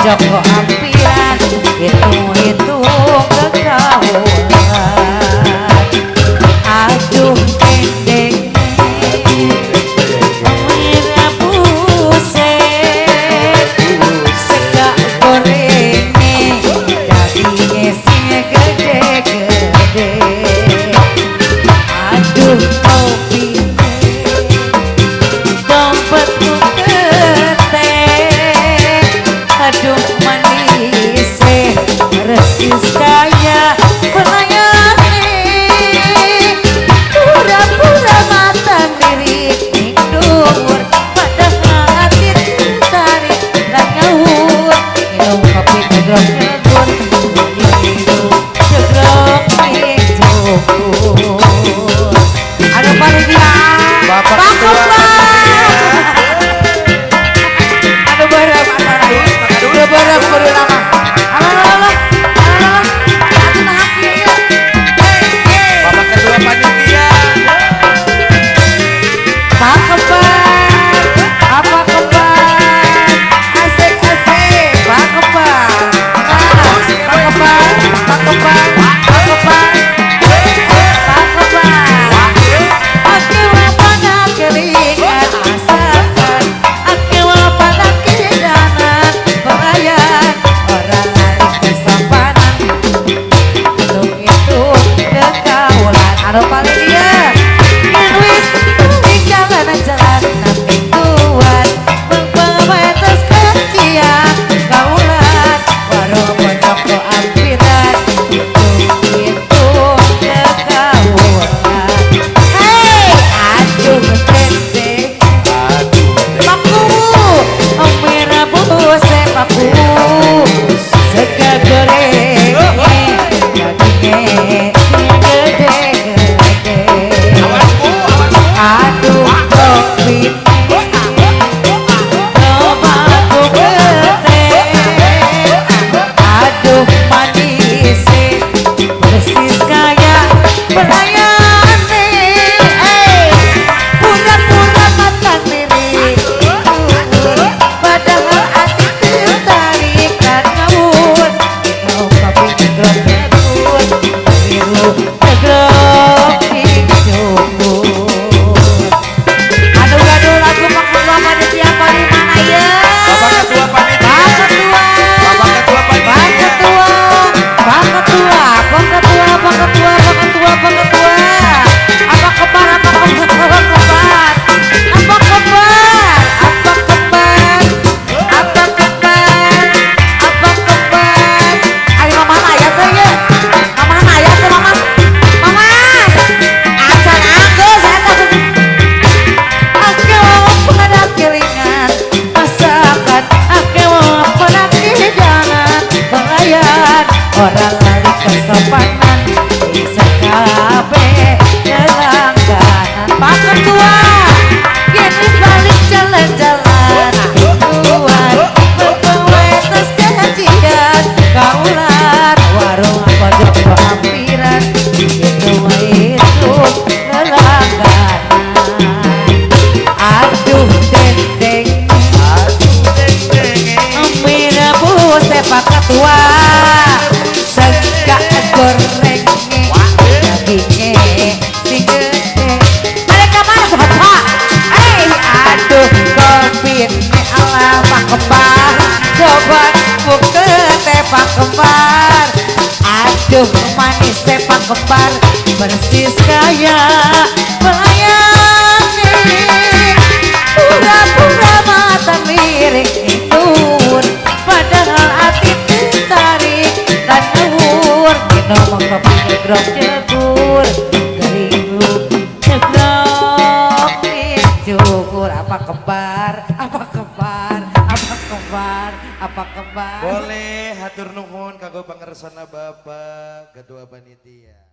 Joko ampiran itu kekaulan. Aduh endek mira buset sekak gorenge dagingnya sing gede-gede. Aduh kopi dompetku aduh manis resis kaya pelayani pura-pura matang lirik dur padahal hati tarik dan ngawur minum kopi ngegrok-ngegur minum ngegrok ngegrok. Ada panitia Bapak Ketua berapa beri nama? Bapak Ketua Panitia. Pak Kembar, apa Kembar? Asik-asik, Pak Kembar. Pak Kembar, Pak Kembar, Pak Kembar. Pak Kembar. Aku pada kelingan asakan, aku pada kidanan. Orang lari kesopanan itu kekaulan. Aduh paling dia wis di jalan-jalan tapi kuat berpemetes kecian kaulan warung pojok ko ampiran itu kekaulan. Hei aduh tete paku mira buset paku sega goreng dagingnya sing gede-gede. Aduh kopi tobaku gede aduh manis persis kayak pelayani pura-pura matang lirik padahal hati tertarik dan ngawur minum kopi ngegrok-ngegur minum ngegrok ngegrok. Aduh lagu Pak Ketua Panitia paling mana ya? Bapak Ketua Panitia. Bapak Ketua Panitia. Pak Ketua. Pak Ketua. Pak Ketua. Pak Ketua. Pak Ketua. Pak Ketua. Apa kembar? Apa kembar? Apa kembar? Apa kembar? Apa kembar? Apa kembar? Ayo mama ayat aja. Mama ayat tuh mama. Mama. Acan Agus eta. Aku pada kelingan masakan, aku pada kidanan pelayan orang lari kesopanan bisa kabeh kelangganan. Pak Ketua kini balik jalan-jalan tuan berpewetes kehajian kaulan warung pojok hampiran itu kelangganan. Aduh dendeng mira buset Pak Ketua segak goreng dagingnya sing gede. Mereka mana tuh Pak? Aduh kopi ala Pak Kembar coba buke teh Pak Kembar. Aduh manis teh Pak Kembar persis kayak pelayani pura-pura mata Cegrok cegur kering lu cegrok cukur apa kembar apa kembar apa kembar apa kembar. Boleh hatur nuhun kanggo pangersana Bapak Ketua Panitia.